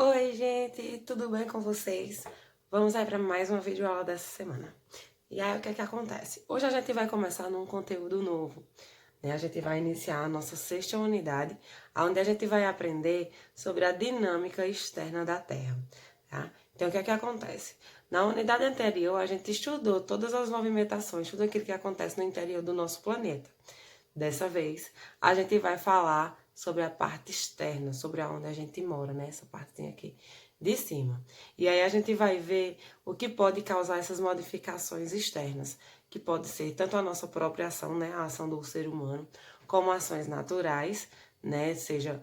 Oi, gente, tudo bem com vocês? Vamos aí para mais uma videoaula dessa semana. E aí, o que é que acontece? Hoje a gente vai começar num conteúdo novo, né? A gente vai iniciar a nossa sexta unidade, onde a gente vai aprender sobre a dinâmica externa da Terra, tá? Então, o que é que acontece? Na unidade anterior, a gente estudou todas as movimentações, tudo aquilo que acontece no interior do nosso planeta. Dessa vez, a gente vai falar sobre a parte externa, sobre aonde a gente mora, né? Essa partezinha aqui de cima. E aí a gente vai ver o que pode causar essas modificações externas, que pode ser tanto a nossa própria ação, né? A ação do ser humano, como ações naturais, né? Seja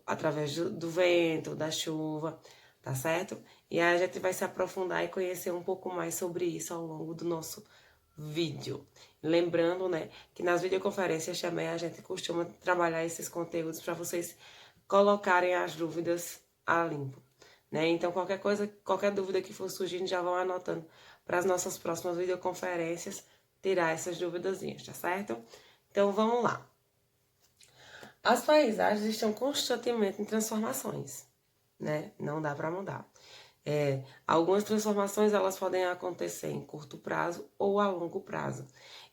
através do vento, da chuva, tá certo? E aí a gente vai se aprofundar e conhecer um pouco mais sobre isso ao longo do nosso vídeo. Lembrando, né, que nas videoconferências também a gente costuma trabalhar esses conteúdos para vocês colocarem as dúvidas a limpo, né? Então, qualquer coisa, qualquer dúvida que for surgindo, já vão anotando para as nossas próximas videoconferências tirar essas duvidazinhas, tá certo? Então, vamos lá. As paisagens estão constantemente em transformações, né? Não dá para mudar. Algumas transformações elas podem acontecer em curto prazo ou a longo prazo.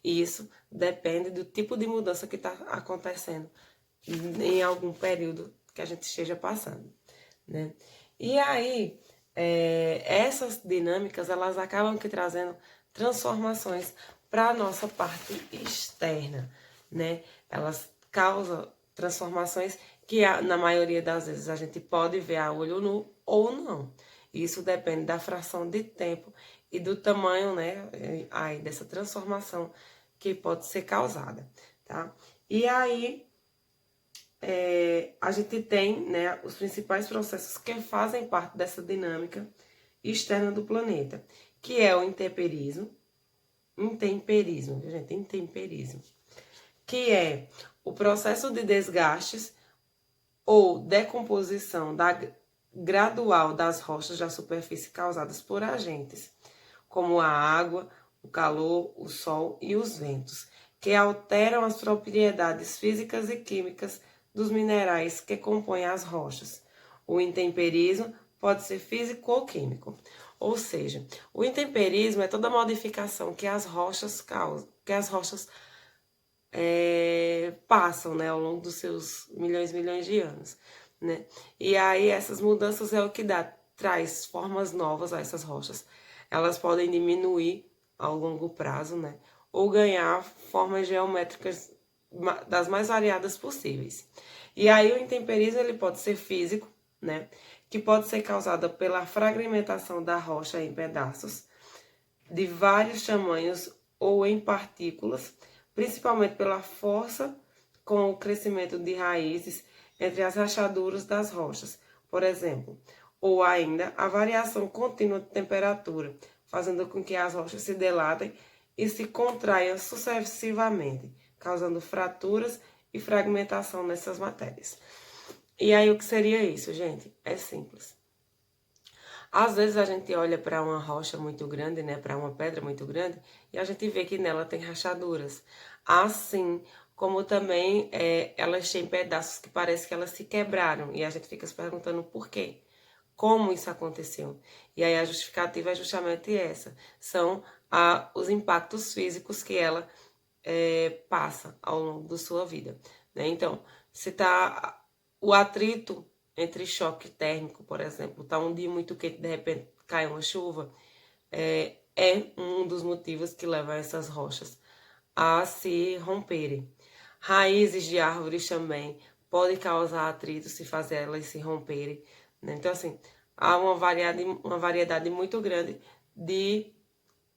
E isso depende do tipo de mudança que está acontecendo em algum período que a gente esteja passando, né? E aí, essas dinâmicas elas acabam que trazendo transformações para a nossa parte externa, né? Elas causam transformações que na maioria das vezes a gente pode ver a olho nu ou não. Isso depende da fração de tempo e do tamanho, né, aí dessa transformação que pode ser causada, tá? E aí, a gente tem, né, os principais processos que fazem parte dessa dinâmica externa do planeta, que é o intemperismo, gente, intemperismo, que é o processo de desgastes ou decomposição gradual das rochas da superfície causadas por agentes, como a água, o calor, o sol e os ventos, que alteram as propriedades físicas e químicas dos minerais que compõem as rochas. O intemperismo pode ser físico ou químico. Ou seja, o intemperismo é toda modificação que as rochas causam, passam, né, ao longo dos seus milhões de anos, né? E aí essas mudanças é o que traz formas novas a essas rochas. Elas podem diminuir ao longo prazo, né? Ou ganhar formas geométricas das mais variadas possíveis. E aí o intemperismo ele pode ser físico, né? Que pode ser causado pela fragmentação da rocha em pedaços de vários tamanhos ou em partículas, principalmente pela força com o crescimento de raízes entre as rachaduras das rochas, por exemplo, ou ainda a variação contínua de temperatura, fazendo com que as rochas se dilatem e se contraiam sucessivamente, causando fraturas e fragmentação nessas matérias. E aí o que seria isso, gente? É simples. Às vezes a gente olha para uma rocha muito grande, né, para uma pedra muito grande, e a gente vê que nela tem rachaduras. Assim como também elas têm pedaços que parece que elas se quebraram, e a gente fica se perguntando por quê. Como isso aconteceu? E aí a justificativa é justamente essa. São os impactos físicos que ela passa ao longo da sua vida, né? Então, se tá o atrito entre choque térmico, por exemplo, tá um dia muito quente, de repente cai uma chuva, é um dos motivos que leva essas rochas a se romperem. Raízes de árvores também podem causar atrito se fazer elas se romperem, né? Então, assim, há uma variedade muito grande de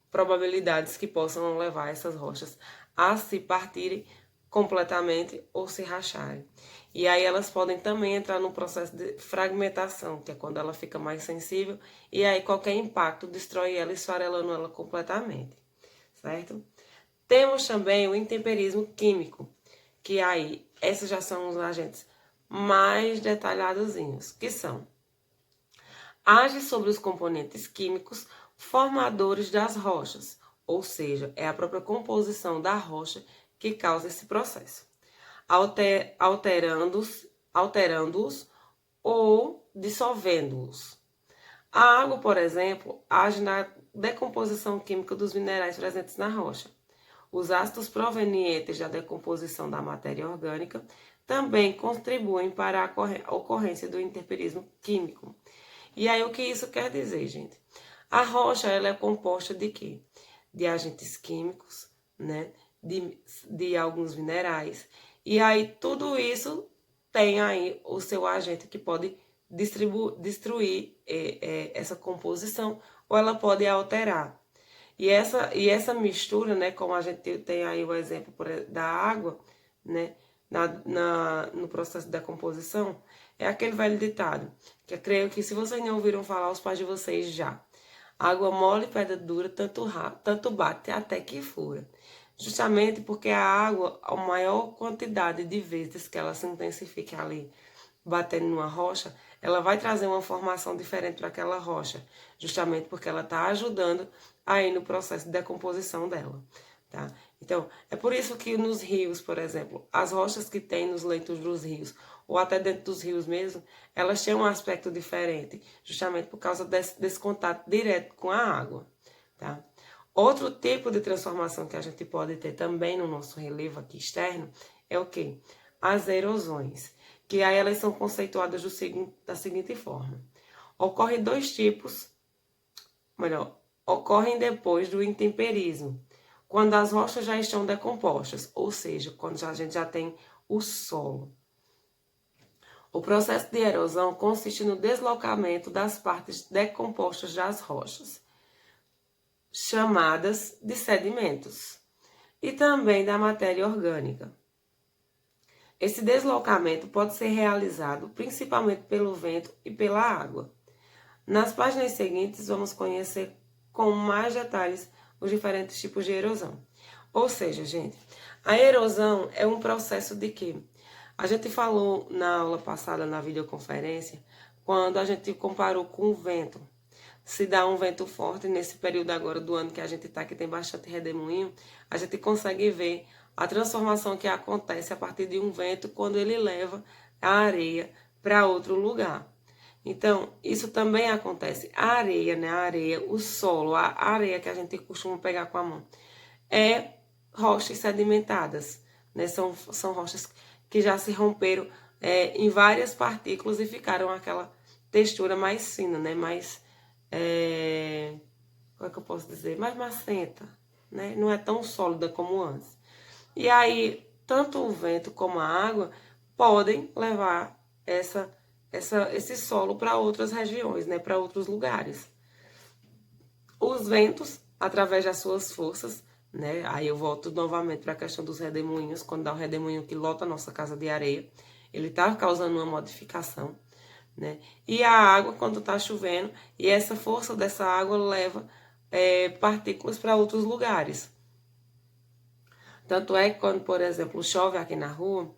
probabilidades que possam levar essas rochas a se partirem completamente ou se racharem. E aí elas podem também entrar no processo de fragmentação, que é quando ela fica mais sensível, e aí qualquer impacto destrói ela, esfarelando ela completamente, certo? Temos também o intemperismo químico, que aí, esses já são os agentes mais detalhadozinhos, que são: age sobre os componentes químicos formadores das rochas, ou seja, é a própria composição da rocha que causa esse processo, alterando-os ou dissolvendo-os. A água, por exemplo, age na decomposição química dos minerais presentes na rocha. Os ácidos provenientes da decomposição da matéria orgânica também contribuem para a ocorrência do intemperismo químico. E aí, o que isso quer dizer, gente? A rocha, ela é composta de quê? De agentes químicos, né? De alguns minerais. E aí, tudo isso tem aí o seu agente que pode destruir essa composição, ou ela pode alterar. E essa mistura, né, como a gente tem aí o exemplo da água, né, no processo da decomposição, é aquele velho ditado, que eu creio que se vocês não ouviram falar, os pais de vocês já. Água mole, pedra dura, tanto bate até que fura. Justamente porque a água, a maior quantidade de vezes que ela se intensifica ali, batendo numa rocha, ela vai trazer uma formação diferente para aquela rocha, justamente porque ela está ajudando aí no processo de decomposição dela, tá? Então, é por isso que nos rios, por exemplo, as rochas que tem nos leitos dos rios, ou até dentro dos rios mesmo, elas têm um aspecto diferente, justamente por causa desse contato direto com a água, tá? Outro tipo de transformação que a gente pode ter também no nosso relevo aqui externo é o quê? As erosões, que aí elas são conceituadas da seguinte forma. Ocorrem dois tipos, ocorrem depois do intemperismo, quando as rochas já estão decompostas, ou seja, quando a gente já tem o solo. O processo de erosão consiste no deslocamento das partes decompostas das rochas, chamadas de sedimentos, e também da matéria orgânica. Esse deslocamento pode ser realizado principalmente pelo vento e pela água. Nas páginas seguintes, vamos conhecer com mais detalhes os diferentes tipos de erosão. Ou seja, gente, a erosão é um processo de quê? A gente falou na aula passada, na videoconferência, quando a gente comparou com o vento. Se dá um vento forte nesse período agora do ano que a gente está, que tem bastante redemoinho, a gente consegue ver a transformação que acontece a partir de um vento quando ele leva a areia para outro lugar. Então, isso também acontece. A areia, né? A areia, o solo, a areia que a gente costuma pegar com a mão, é rochas sedimentadas, né? São rochas que já se romperam em várias partículas e ficaram aquela textura mais fina, né? Mais como é que eu posso dizer? Mais macenta, né? Não é tão sólida como antes. E aí, tanto o vento como a água podem levar esse solo para outras regiões, né? Para outros lugares. Os ventos, através das suas forças, né? Aí eu volto novamente para a questão dos redemoinhos, quando dá um redemoinho que lota a nossa casa de areia, ele está causando uma modificação, né? E a água, quando está chovendo, e essa força dessa água leva partículas para outros lugares. Tanto é que quando, por exemplo, chove aqui na rua,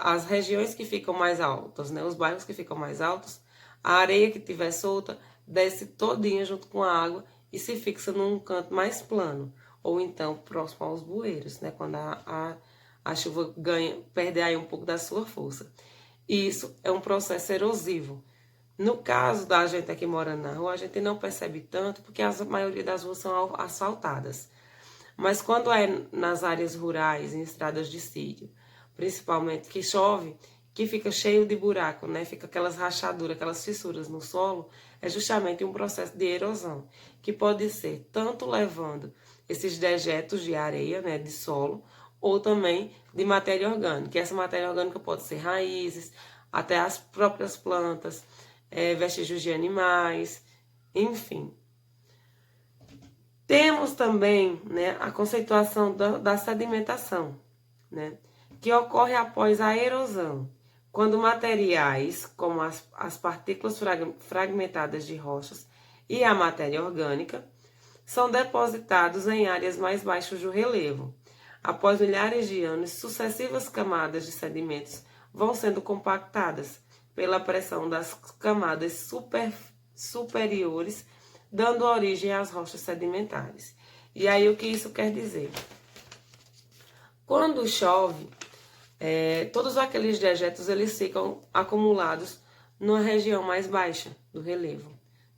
as regiões que ficam mais altas, né? Os bairros que ficam mais altos, a areia que tiver solta desce todinha junto com a água e se fixa num canto mais plano, ou então próximo aos bueiros, né? Quando a chuva perde aí um pouco da sua força. Isso é um processo erosivo. No caso da gente aqui morando na rua, a gente não percebe tanto, porque a maioria das ruas são asfaltadas. Mas quando é nas áreas rurais, em estradas de sítio, principalmente que chove, que fica cheio de buraco, né? Fica aquelas rachaduras, aquelas fissuras no solo, é justamente um processo de erosão, que pode ser tanto levando esses dejetos de areia, né, de solo, ou também de matéria orgânica. E essa matéria orgânica pode ser raízes, até as próprias plantas, vestígios de animais, enfim. Temos também, né, a conceituação da sedimentação, né, que ocorre após a erosão, quando materiais, como as partículas fragmentadas de rochas e a matéria orgânica, são depositados em áreas mais baixas do relevo. Após milhares de anos, sucessivas camadas de sedimentos vão sendo compactadas pela pressão das camadas superiores, dando origem às rochas sedimentares. E aí, o que isso quer dizer? Quando chove, todos aqueles dejetos eles ficam acumulados numa região mais baixa do relevo,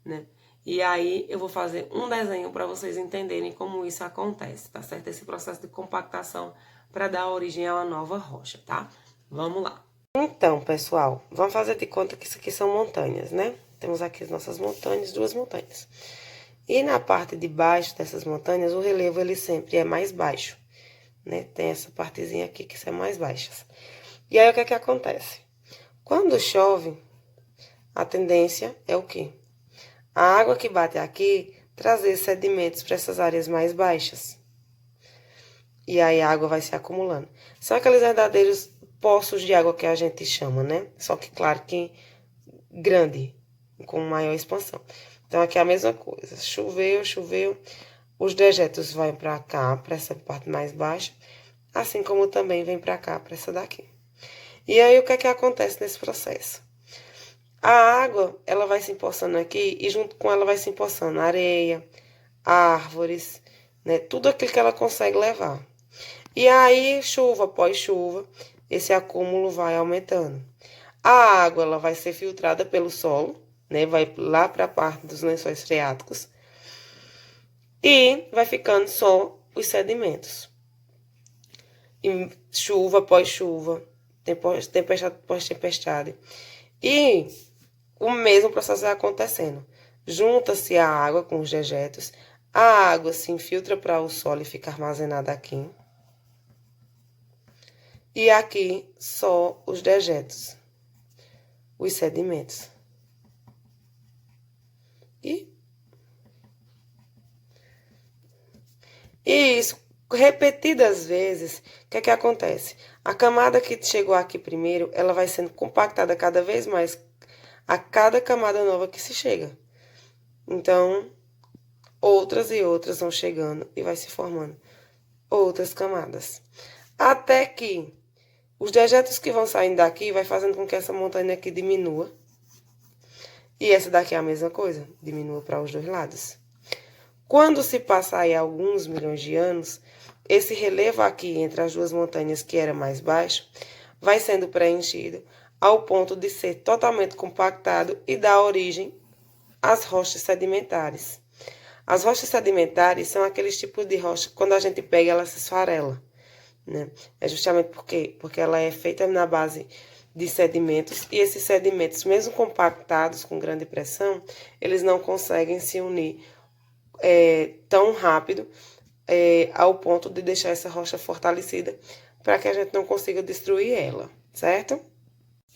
né? E aí eu vou fazer um desenho para vocês entenderem como isso acontece, tá certo? Esse processo de compactação para dar origem a uma nova rocha, tá? Vamos lá. Então, pessoal, vamos fazer de conta que isso aqui são montanhas, né? Temos aqui as nossas montanhas, duas montanhas. E na parte de baixo dessas montanhas, o relevo ele sempre é mais baixo, né? Tem essa partezinha aqui que são mais baixas. E aí o que é que acontece? Quando chove, a tendência é o quê? A água que bate aqui trazer sedimentos para essas áreas mais baixas. E aí a água vai se acumulando. São aqueles verdadeiros poços de água que a gente chama, né? Só que, claro, que grande, com maior expansão. Então, aqui é a mesma coisa. Choveu, os dejetos vão para cá, para essa parte mais baixa, assim como também vem para cá, para essa daqui. E aí, o que é que acontece nesse processo? A água, ela vai se empoçando aqui e junto com ela vai se empoçando areia, árvores, né? Tudo aquilo que ela consegue levar. E aí, chuva após chuva, esse acúmulo vai aumentando. A água, ela vai ser filtrada pelo solo, né? Vai lá para a parte dos lençóis freáticos. E vai ficando só os sedimentos. E chuva após chuva, tempestade após tempestade. E o mesmo processo vai acontecendo. Junta-se a água com os dejetos, a água se infiltra para o solo e fica armazenada aqui. E aqui só os dejetos, os sedimentos. E isso, repetidas vezes, o que é que acontece? A camada que chegou aqui primeiro, ela vai sendo compactada cada vez mais a cada camada nova que se chega. Então, outras e outras vão chegando e vai se formando outras camadas. Até que os dejetos que vão saindo daqui vai fazendo com que essa montanha aqui diminua. E essa daqui é a mesma coisa, diminua para os dois lados. Quando se passar aí alguns milhões de anos, esse relevo aqui entre as duas montanhas que era mais baixo, vai sendo preenchido ao ponto de ser totalmente compactado e dar origem às rochas sedimentares. As rochas sedimentares são aqueles tipos de rocha que quando a gente pega ela se esfarela, né? É justamente porque ela é feita na base de sedimentos e esses sedimentos, mesmo compactados com grande pressão, eles não conseguem se unir tão rápido ao ponto de deixar essa rocha fortalecida para que a gente não consiga destruir ela, certo?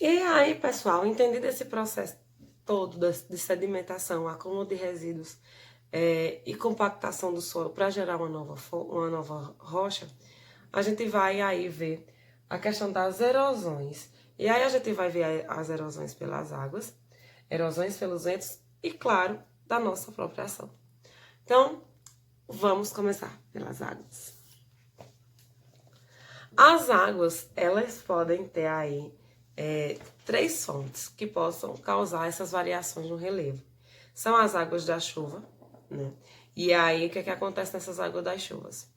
E aí, pessoal, entendido esse processo todo de sedimentação, acúmulo de resíduos e compactação do solo para gerar uma nova rocha, a gente vai aí ver a questão das erosões. E aí a gente vai ver as erosões pelas águas, erosões pelos ventos e, claro, da nossa própria ação. Então, vamos começar pelas águas. As águas, elas podem ter aí três fontes que possam causar essas variações no relevo. São as águas da chuva, né? E aí, o que é que acontece nessas águas das chuvas?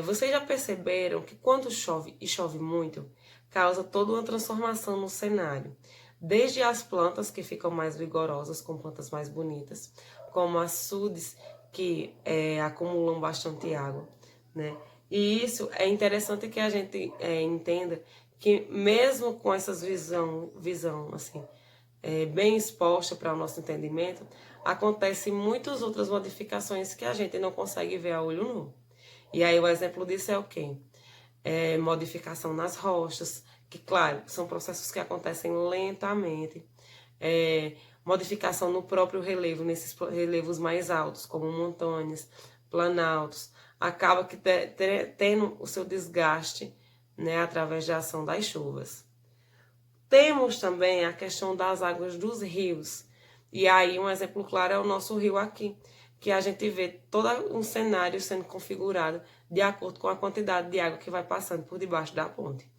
Vocês já perceberam que quando chove, e chove muito, causa toda uma transformação no cenário. Desde as plantas que ficam mais vigorosas, com plantas mais bonitas, como açudes que acumulam bastante água, né? E isso é interessante que a gente entenda que mesmo com essas visão assim, bem exposta para o nosso entendimento, acontecem muitas outras modificações que a gente não consegue ver a olho nu. E aí o exemplo disso é o quê? Modificação nas rochas, que claro, são processos que acontecem lentamente. Modificação no próprio relevo, nesses relevos mais altos, como montanhas, planaltos, acaba que tendo o seu desgaste, né, através da ação das chuvas. Temos também a questão das águas dos rios. E aí um exemplo claro é o nosso rio aqui, que a gente vê todo um cenário sendo configurado de acordo com a quantidade de água que vai passando por debaixo da ponte,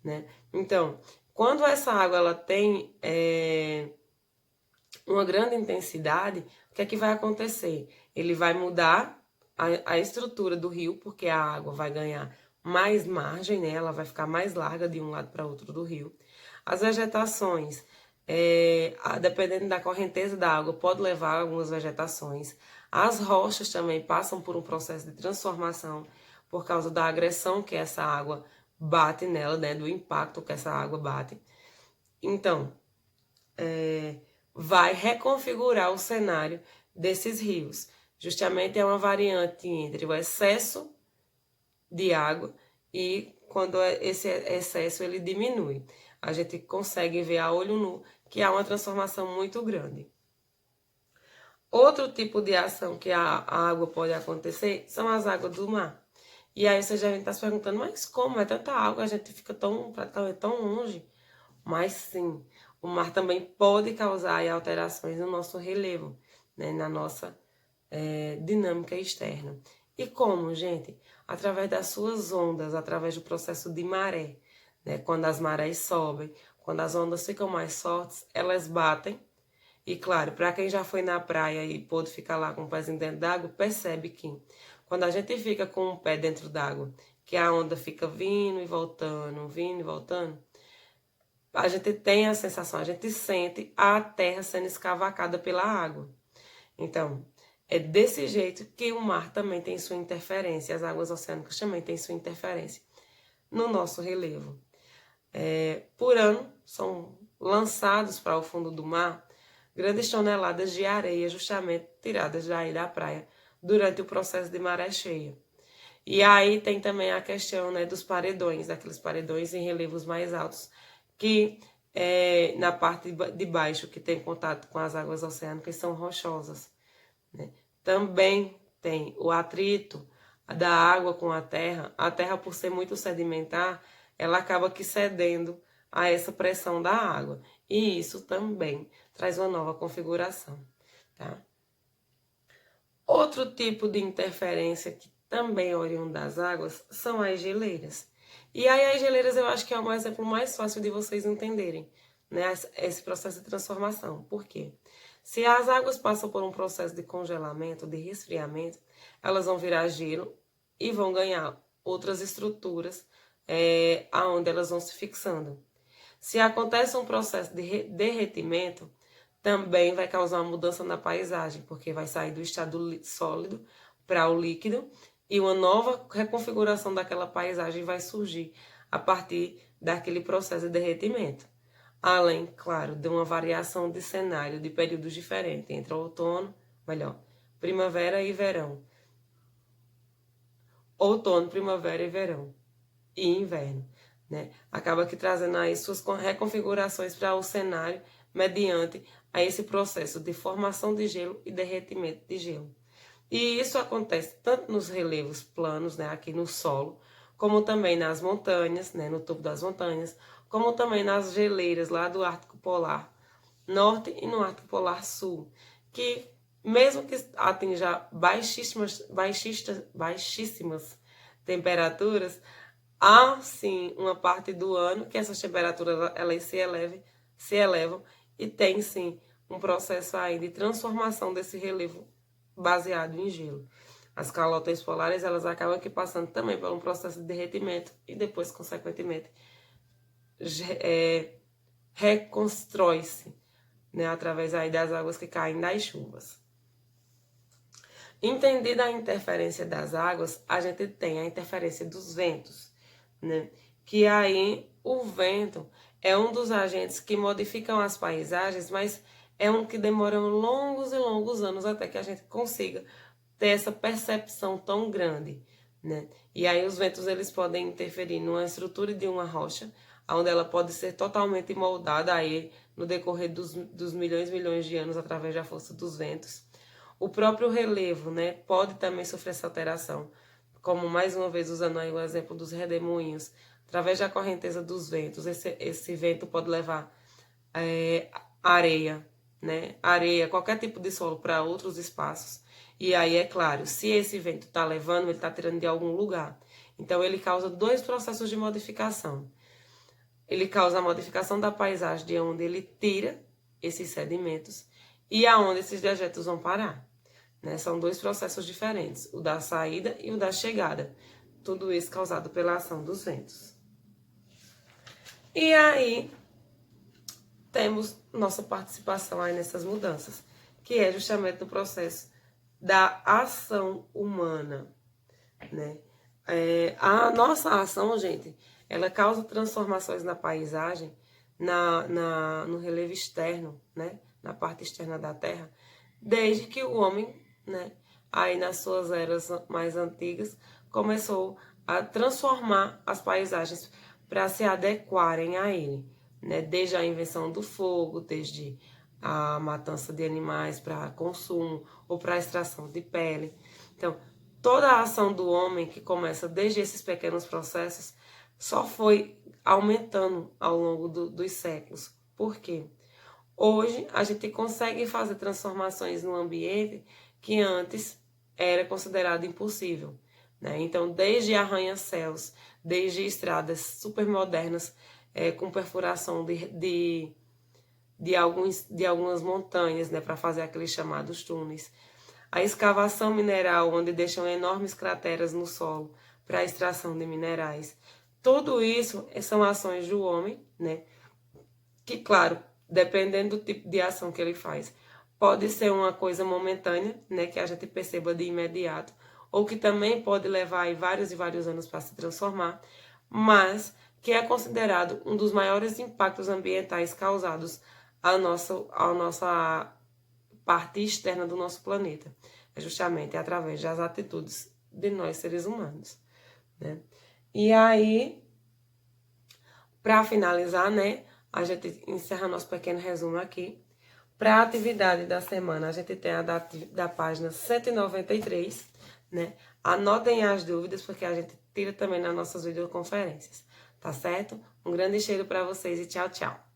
né? Então, quando essa água ela tem uma grande intensidade, o que é que vai acontecer? Ele vai mudar a estrutura do rio, porque a água vai ganhar mais margem, né? Ela vai ficar mais larga de um lado para outro do rio. As vegetações Dependendo da correnteza da água, pode levar a algumas vegetações. As rochas também passam por um processo de transformação por causa da agressão que essa água bate nela, né, do impacto que essa água bate. Então, vai reconfigurar o cenário desses rios. Justamente é uma variante entre o excesso de água e quando esse excesso ele diminui. A gente consegue ver a olho nu que há uma transformação muito grande. Outro tipo de ação que a água pode acontecer são as águas do mar. E aí você já está se perguntando, mas como é tanta água, a gente fica praticamente tão longe? Mas sim, o mar também pode causar alterações no nosso relevo, né, na nossa dinâmica externa. E como, gente? Através das suas ondas, através do processo de maré. Né? Quando as marés sobem, quando as ondas ficam mais fortes, elas batem. E claro, para quem já foi na praia e pôde ficar lá com o pezinho dentro d'água, percebe que quando a gente fica com o pé dentro d'água, que a onda fica vindo e voltando, a gente tem a sensação, a gente sente a terra sendo escavacada pela água. Então, é desse jeito que o mar também tem sua interferência, as águas oceânicas também têm sua interferência no nosso relevo. Por ano, são lançados para o fundo do mar grandes toneladas de areia, justamente tiradas daí da praia, durante o processo de maré cheia. E aí tem também a questão, né, dos paredões, aqueles paredões em relevos mais altos, que na parte de baixo, que tem contato com as águas oceânicas, são rochosas. Né? Também tem o atrito da água com a terra por ser muito sedimentar, ela acaba que cedendo a essa pressão da água. E isso também traz uma nova configuração. Tá? Outro tipo de interferência que também é oriundo das águas são as geleiras. E aí as geleiras eu acho que é um exemplo mais fácil de vocês entenderem, né, esse processo de transformação. Por quê? Se as águas passam por um processo de congelamento, de resfriamento, elas vão virar gelo e vão ganhar outras estruturas aonde elas vão se fixando. Se acontece um processo de derretimento, também vai causar uma mudança na paisagem, porque vai sair do estado sólido para o líquido e uma nova reconfiguração daquela paisagem vai surgir a partir daquele processo de derretimento. Além, claro, de uma variação de cenário de períodos diferentes entre outono, primavera e verão. Outono, primavera e verão. E inverno. Né? Acaba que trazendo aí suas reconfigurações para o cenário mediante a esse processo de formação de gelo e derretimento de gelo. E isso acontece tanto nos relevos planos, né, aqui no solo, como também nas montanhas, né, no topo das montanhas, como também nas geleiras lá do Ártico Polar Norte e no Ártico Polar Sul, que mesmo que atinja baixíssimas temperaturas, há sim uma parte do ano que essas temperaturas elas se elevam e tem sim um processo aí de transformação desse relevo baseado em gelo. As calotas polares elas acabam aqui passando também por um processo de derretimento e depois, consequentemente, reconstrói-se, né, através aí das águas que caem das chuvas. Entendida a interferência das águas, a gente tem a interferência dos ventos, né? Que aí o vento é um dos agentes que modificam as paisagens, mas é um que demora longos e longos anos até que a gente consiga ter essa percepção tão grande, né? E aí os ventos eles podem interferir numa estrutura de uma rocha, onde ela pode ser totalmente moldada aí no decorrer dos milhões e milhões de anos através da força dos ventos. O próprio relevo, né, pode também sofrer essa alteração, como mais uma vez usando aí o exemplo dos redemoinhos, através da correnteza dos ventos, esse vento pode levar areia, né, qualquer tipo de solo para outros espaços. E aí, é claro, se esse vento está levando, ele está tirando de algum lugar. Então, ele causa dois processos de modificação. Ele causa a modificação da paisagem, de onde ele tira esses sedimentos e aonde esses dejetos vão parar. Né? São dois processos diferentes, o da saída e o da chegada. Tudo isso causado pela ação dos ventos. E aí, temos nossa participação aí nessas mudanças, que é justamente no processo da ação humana, né? A nossa ação, gente, ela causa transformações na paisagem, no relevo externo, né? Na parte externa da Terra, desde que o homem, né? Aí nas suas eras mais antigas, começou a transformar as paisagens para se adequarem a ele, né? Desde a invenção do fogo, desde a matança de animais para consumo ou para extração de pele. Então, toda a ação do homem que começa desde esses pequenos processos só foi aumentando ao longo dos séculos. Por quê? Hoje a gente consegue fazer transformações no ambiente que antes era considerado impossível, né? Então, desde arranha-céus, desde estradas super modernas com perfuração de algumas montanhas, né, para fazer aqueles chamados túneis. A escavação mineral, onde deixam enormes crateras no solo para a extração de minerais. Tudo isso são ações do homem, né? Que, claro, dependendo do tipo de ação que ele faz, pode ser uma coisa momentânea, né? Que a gente perceba de imediato, ou que também pode levar aí vários e vários anos para se transformar, mas que é considerado um dos maiores impactos ambientais causados à nossa parte externa do nosso planeta. É justamente através das atitudes de nós, seres humanos, né? E aí, para finalizar, né, a gente encerra nosso pequeno resumo aqui. Para a atividade da semana, a gente tem a da página 193, né? Anotem as dúvidas, porque a gente tira também nas nossas videoconferências, tá certo? Um grande cheiro para vocês e tchau, tchau!